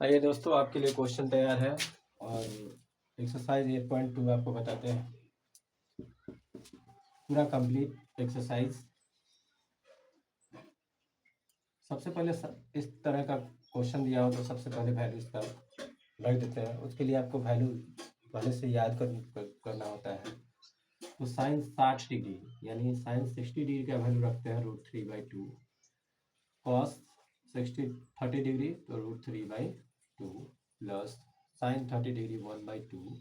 आइए दोस्तों, आपके लिए क्वेश्चन तैयार है और एक्सरसाइज 8.2 आपको बताते हैं। पूरा कंप्लीट एक्सरसाइज। सबसे पहले इस तरह का क्वेश्चन दिया हो तो सबसे पहले वैल्यू इसका रख देते हैं। उसके लिए आपको वैल्यू पहले से याद करना होता है। तो साइन 60 डिग्री यानी साइन 60 डिग्री का वैल्यू रखते हैं √3/2। कॉस 30 डिग्री तो √3/2 प्लस साइन 30 डिग्री 1/2,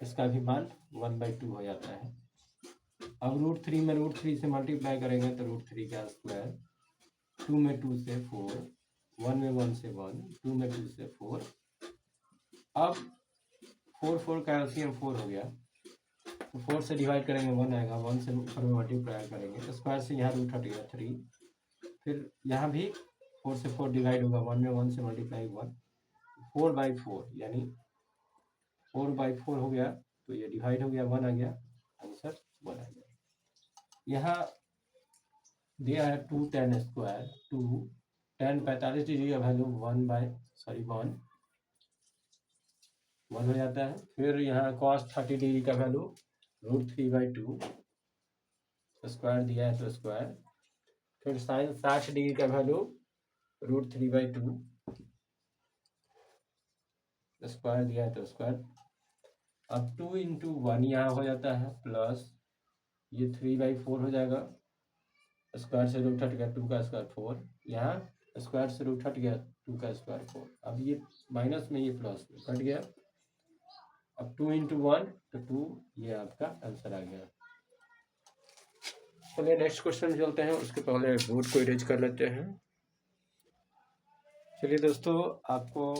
इसका भी मान 1/2 हो जाता है। अब √3 में √3 से मल्टीप्लाई करेंगे तो √3 का स्क्वायर, 2 में 2 से 4, 1 में 1 से 1, 2 में 2 से 4। अब 4 का एलसीएम 4 हो गया तो 4 से डिवाइड करेंगे 1 आएगा, 1 से ऊपर में मल्टीप्लाई करेंगे, स्क्वायर से यहाँ रूट हट गया 3। फिर यहाँ भी 4 से 4 डिवाइड होगा, 1 में 1 से मल्टीप्लाई 1, 4/4 यानी 4/4 हो गया तो ये डिवाइड हो गया, 1 आ गया, आंसर 1 आ गया। यहाँ दिया है 2 tan स्क्वायर, 2 tan 45 डिग्री का वैल्यू 1 हो जाता है। फिर यहाँ cos 30 डिग्री का वैल्यू √3/2 स्क्वायर दिया है तो स्क्वायर। फिर साइन 60 डिग्री का वैल्यू √3/2 स्क्वायर दिया है तो स्क्वायर। अब 2 × 1 यहाँ हो जाता है प्लस ये 3/4 हो जाएगा, स्क्वायर से रूट हट गया 2 का स्क्वायर 4, यहाँ स्क्वायर से रूट हट गया 2 का स्क्वायर 4। अब ये माइनस में ये प्लस में कट गया। अब 2 × 1 तो 2, ये आपका आंसर आ गया। चलिए नेक्स्ट क्वेश्चन चलते हैं, उसके पहले बोर्ड को इरेज कर लेते हैं। चलिए दोस्तों, आपको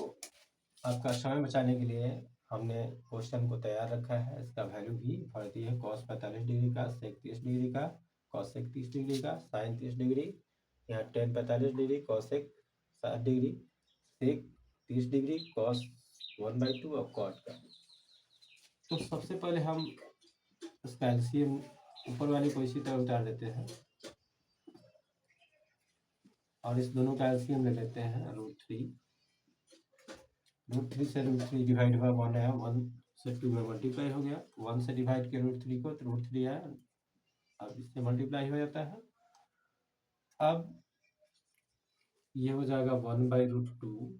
आपका समय बचाने के लिए हमने क्वेश्चन को तैयार रखा है। इसका वैल्यू भी भर दी है, cos 45 डिग्री का, sec 30 डिग्री का, cos 30 डिग्री का, sin 30 डिग्री, यहाँ tan 45 degree, cosec 60 degree, sec 30 degree, cos 1/2 और cot का। तो सबसे पहले हम इसका एलसीएम ऊपर वाले को इसी तरह उतार देते हैं और इस दोनों का एलसीएम ले लेते हैं √3। √3 से √3 डिवाइड हुआ 1 आया, 1 से 2 में मल्टीप्लाई हो गया, 1 से डिवाइड किया √3 को तो √3 आया, अब इससे मल्टीप्लाई हो जाता है। अब ये हो जाएगा 1/√2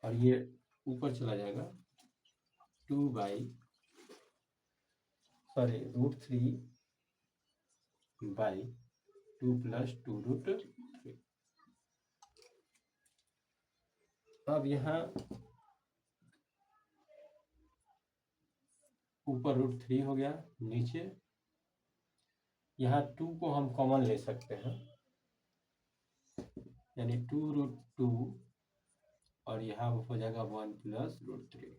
और ये ऊपर चला जाएगा √3/2 प्लस 2√3। अब यहाँ ऊपर √3 हो गया, नीचे यहाँ 2 को हम कॉमन ले सकते हैं यानी 2√2 और यहाँ हो जाएगा 1 प्लस √3।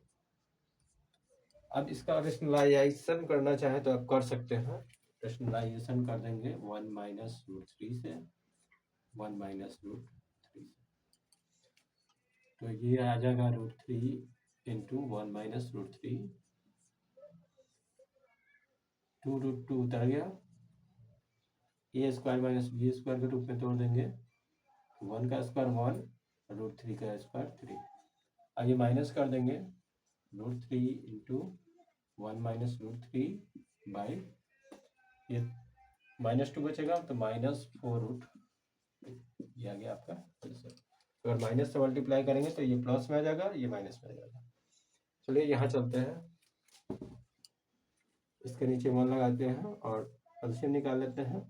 अब इसका रेशनलाइजेशन करना चाहे तो आप कर सकते हैं। रेशनलाइजेशन कर देंगे 1 - √3 से, 1 - √3 से, तो ये आ जाएगा √3 × 1 - √3, 2√2 उतर गया, a² - b² के रूप में तोड़ देंगे, 1 का स्क्वायर 1, √3 का स्क्वायर 3। अब ये माइनस कर देंगे, √3 × 1 - √3 बाई, ये -2 बचेगा तो -4√, ये आ गया आपका आंसर। अगर माइनस से मल्टीप्लाई करेंगे तो ये प्लस में आ जाएगा, ये माइनस में आ जाएगा। चलिए यहाँ चलते हैं, इसके नीचे 1 लगाते हैं और एलसीएम निकाल लेते हैं।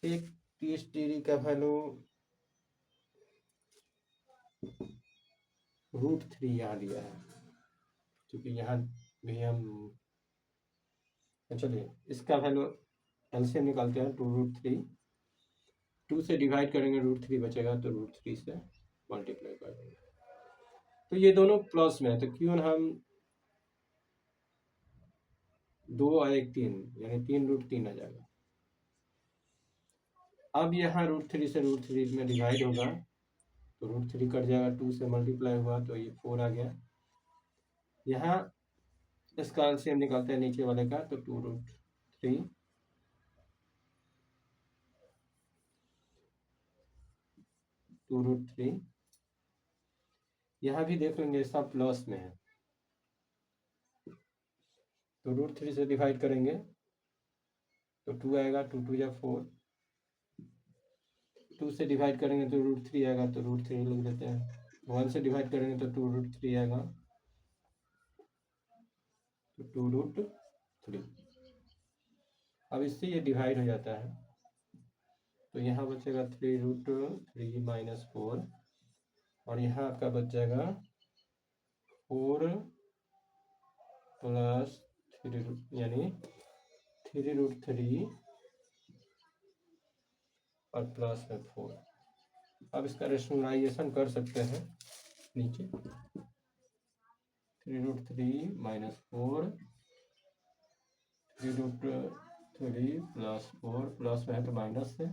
एक 30 डिग्री का वैल्यू √3 यहाँ दिया है, क्योंकि यहाँ भी हम, चलिए इसका वैल्यू एलसीएम निकालते हैं, 2√3, 2 से डिवाइड करेंगे √3 बचेगा तो √3 से मल्टीप्लाई कर देंगे, तो ये दोनों प्लस में है तो क्यों हम 2 और 1 3 यानी 3√3 आ जाएगा। अब यहाँ √3 से √3 में डिवाइड होगा तो √3 कट जाएगा, 2 से मल्टीप्लाई हुआ तो ये 4 आ गया। यहाँ इसका एलसीएम निकालते हैं नीचे वाले का तो 2√3 2√3। यहाँ भी देख लेंगे सब प्लस में है, तो √3 से डिवाइड करेंगे तो 2 आएगा, 2 2 या 4, 2 से डिवाइड करेंगे तो √3 आएगा, तो √3 लिख देते हैं। 1 से डिवाइड करेंगे तो 2√3 आएगा, तो 2√3। अब इससे ये डिवाइड हो जाता है, तो यहाँ बचेगा 3√3 माइनस 4, और यहाँ आपका बच जाएगा 4 प्लस 3, यानी 3√3 और प्लस में 4। अब इसका रेशनलाइजेशन कर सकते हैं नीचे, 3√3 माइनस 4, 3√3 प्लस 4, प्लस में है तो माइनस से,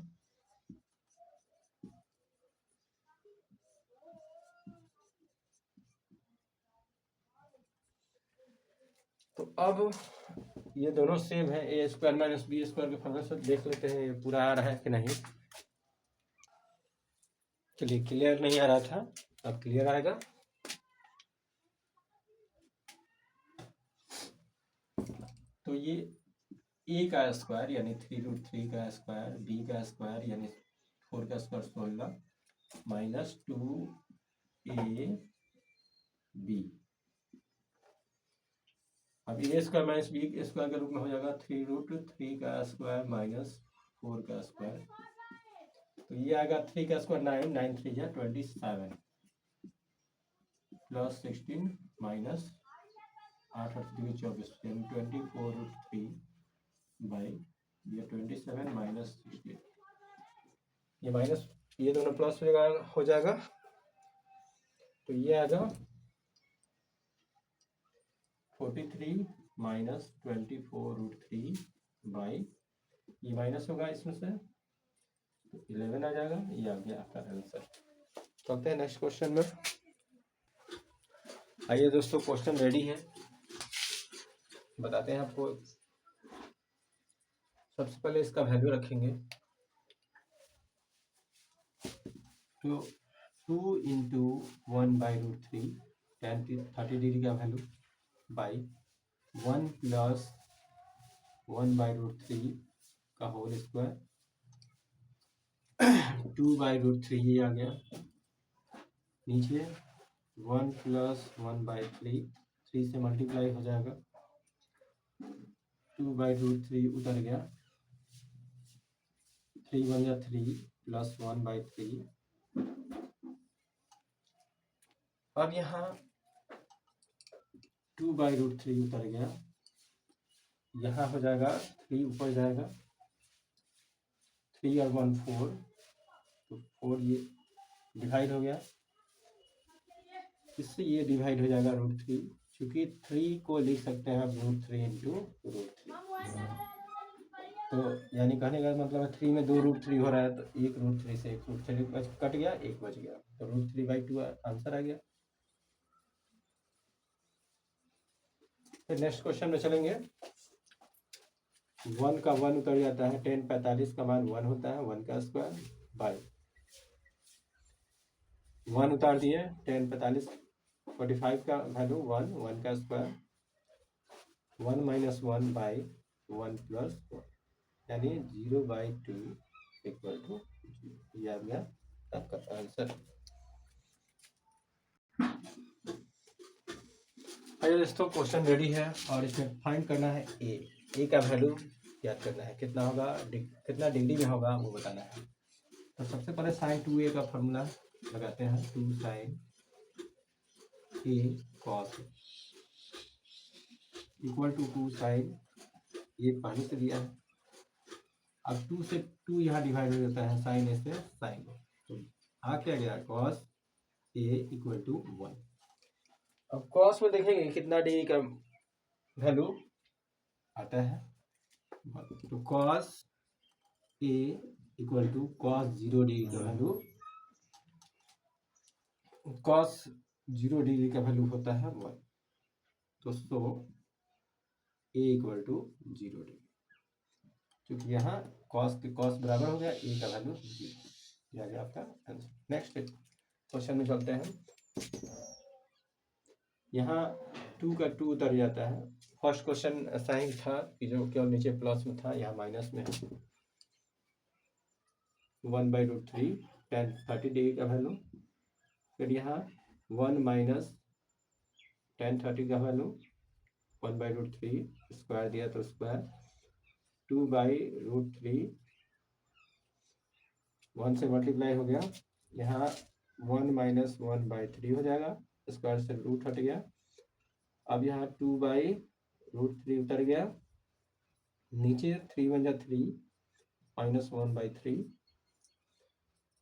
तो अब ये दोनों सेम है, ए स्क्वायर माइनस बी स्क्वायर के फॉर्मूले से देख लेते हैं ये पूरा आ रहा है कि नहीं। चलिए, क्लियर नहीं आ रहा था, अब क्लियर आएगा। तो ये ए का स्क्वायर यानी 3√3 का स्क्वायर, बी का स्क्वायर यानी 4 का स्क्वायर 16, माइनस 2ab। अब ए स्क्वायर माइनस बी स्क्वायर के रूप में हो जाएगा 3√3 का स्क्वायर माइनस 4 का स्क्वायर, तो ये आएगा 3 का स्क्वायर 9, 9 3 या 27, प्लस 16 माइनस 8 8 3 24, यानी 24√3 बाई ये 27 माइनस 16, ये माइनस ये दोनों प्लस हो जाएगा, तो ये आएगा 43 माइनस 24√3 बाई, ये माइनस होगा इसमें से, तो 11 आ जाएगा। ये आ गया आपका आंसर। चलते हैं नेक्स्ट क्वेश्चन में। आइए दोस्तों, क्वेश्चन रेडी है, बताते हैं आपको। सबसे पहले इसका वैल्यू रखेंगे, तो 2 इंटू 1/√3 30 डिग्री का वैल्यू बाई 1 प्लस 1/√3 का होल स्क्वायर, 2/√3 ये आ गया, नीचे 1 प्लस 1/3, 3 से मल्टीप्लाई हो जाएगा, 2/√3 उतर गया, 3 बन गया 3 प्लस 1/3। अब यहाँ 2/√3 उतर गया, यहाँ हो जाएगा 3 ऊपर जाएगा, 3 और 1 4, तो 4 ये डिवाइड हो गया, इससे ये डिवाइड हो जाएगा √3, क्योंकि 3 को लिख सकते हैं आप √3 इंटू √3, तो यानी कहने का मतलब है 3 में 2 √3 हो रहा है, तो एक √3 से एक √3 कट गया, एक बच गया, तो √3/2 आंसर आ गया। फिर नेक्स्ट क्वेश्चन में चलेंगे। 1 का 1 उतर जाता है, 10 45 का मान 1 होता है, 1 का स्क्वायर बाई 1 उतार दिए, 10 45 45 का वैल्यू 1, 1 का स्क्वायर 1 माइनस 1 बाई 1 प्लस 1, यानी 0/2 इक्वल टू 0। ये आ गया आपका आंसर। आइए दोस्तों, क्वेश्चन रेडी है और इसमें फाइंड करना है ए का वैल्यू याद करना है, कितना होगा, कितना डिग्री में होगा वो बताना है। तो सबसे पहले sin 2a का फॉर्मूला लगाते हैं, 2 sin a cos equal to 2 sin, ये पहले से दिया है। अब 2 से 2 यहाँ डिवाइड हो जाता है, sin a से sin a, तो आ क्या गया cos a इक्वल टू 1। अब कॉस में देखेंगे कितना डिग्री का वैल्यू आता है, तो cos A equal to cos 0 degree का वैल्यू, कॉस 0 डिग्री का वैल्यू होता है 1, तो so A equal to 0 degree, क्योंकि यहाँ कॉस के कॉस बराबर हो गया, ए का वैल्यू 0, ये आ गया आपका आंसर। नेक्स्ट क्वेश्चन में चलते हैं। यहाँ 2 का 2 उतर जाता है। फर्स्ट क्वेश्चन साइन था कि जो केवल नीचे प्लस में था, यहाँ माइनस में है। 1/√3 tan 30 डिग्री का वैल्यू। फिर यहाँ 1 माइनस tan 30 का वैल्यू 1/√3 स्क्वायर दिया तो स्क्वायर 2/√3 1 से मल्टीप्लाई हो गया। यहाँ 1 माइनस 1/3 हो जाएगा, स्क्वायर से रूट हट गया। अब यहाँ 2/√3 उतर गया, नीचे 3 1 जा 3 माइनस 1/3।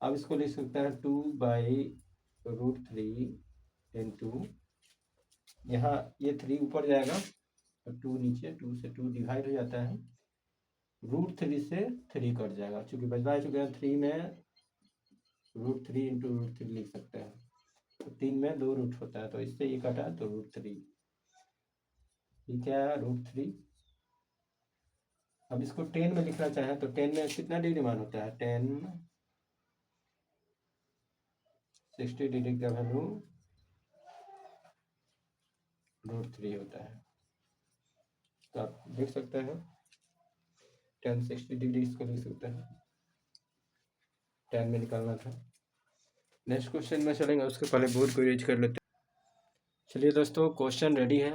अब इसको लिख सकता है 2/√3 इंटू, यहाँ ये 3 ऊपर जाएगा तो 2 नीचे, 2 से 2 डिवाइड हो जाता है, √3 से 3 कट जाएगा। चूंकि बचवा चुके हैं 3 में √3 इंटू √3 लिख सकते हैं, तो 3 में 2 रूट होता है, तो इससे ये कटा तो √3, ये क्या है √3। अब इसको 10 में लिखना चाहें तो 10 में कितना डिग्री मान होता है, 10 60 डिग्री का वैल्यू √3 होता है। तो आप देख सकते हैं 10 60 डिग्री इसको लिख सकते हैं, 10 में निकालना था। नेक्स्ट क्वेश्चन में चलेंगे, उसके पहले बोर्ड को यूज कर लेते हैं। चलिए दोस्तों, क्वेश्चन रेडी है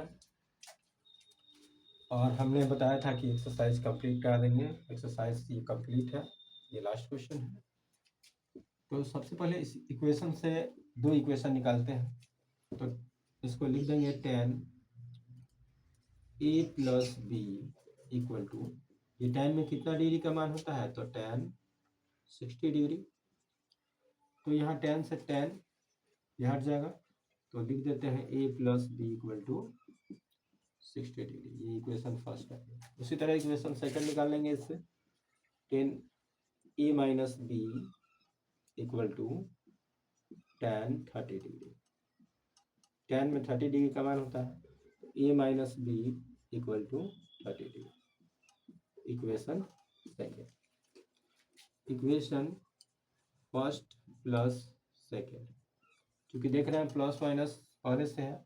और हमने बताया था कि एक्सरसाइज कंप्लीट करा देंगे। एक्सरसाइज ये कंप्लीट है, ये लास्ट क्वेश्चन है। तो सबसे पहले इस इक्वेशन से 2 इक्वेशन निकालते हैं। तो इसको लिख देंगे tan a + b equal to, ये tan में कितना डिग्री का मान होता है, तो tan 60 डिग्री। तो यहाँ tan से tan ये हट जाएगा, तो लिख देते हैं a + b equal to 60 degree. ये इक्वेशन फर्स्ट है। उसी तरह इक्वेशन सेकंड निकाल लेंगे इससे, tan a - b equal to tan 30 degree. tan में 30 डिग्री का मान होता है, तो a - b equal to 30 degree. Equation second, equation first plus second, क्योंकि देख रहे हैं प्लस माइनस पहले से है,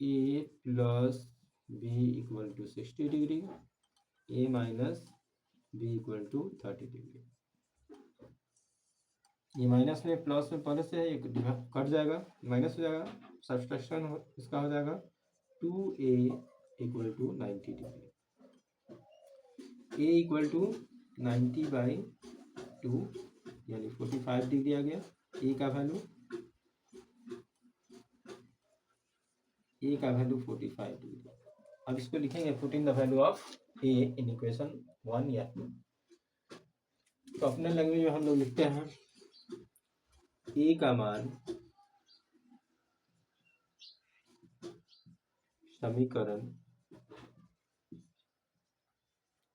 a + b equal to 60 degree, a - b equal to 30 degree. ये माइनस में प्लस में पहले से है, एक कट जाएगा, माइनस हो जाएगा, सब्सट्रैक्शन इसका हो जाएगा 2a equal to 90 degree. a equal to 90/2 यानी 45 डिग्री आ गया। a का वैल्यू 45 डिग्री। अब इसको लिखेंगे putting the value of a in equation 1 या 2। तो अपने लैंग्वेज में हम लोग लिखते हैं a का मान समीकरण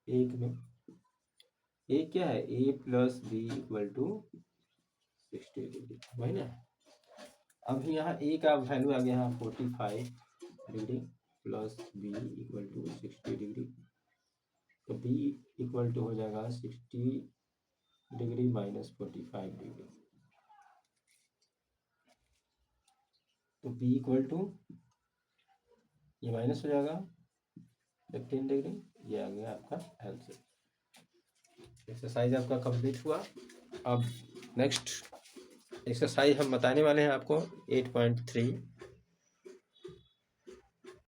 1 में a क्या है, a + b equal to 60 degree, वही ना। अब यहाँ a का वैल्यू आ गया यहाँ 45 degree plus b equal to 60 degree, तो b इक्वल टू हो जाएगा 60 डिग्री माइनस 45 डिग्री। तो b इक्वल टू, ये माइनस हो जाएगा 15 डिग्री, ये आ गया आपका आंसर। एक्सरसाइज आपका कंप्लीट हुआ। अब नेक्स्ट एक्सरसाइज हम बताने वाले हैं आपको 8.3।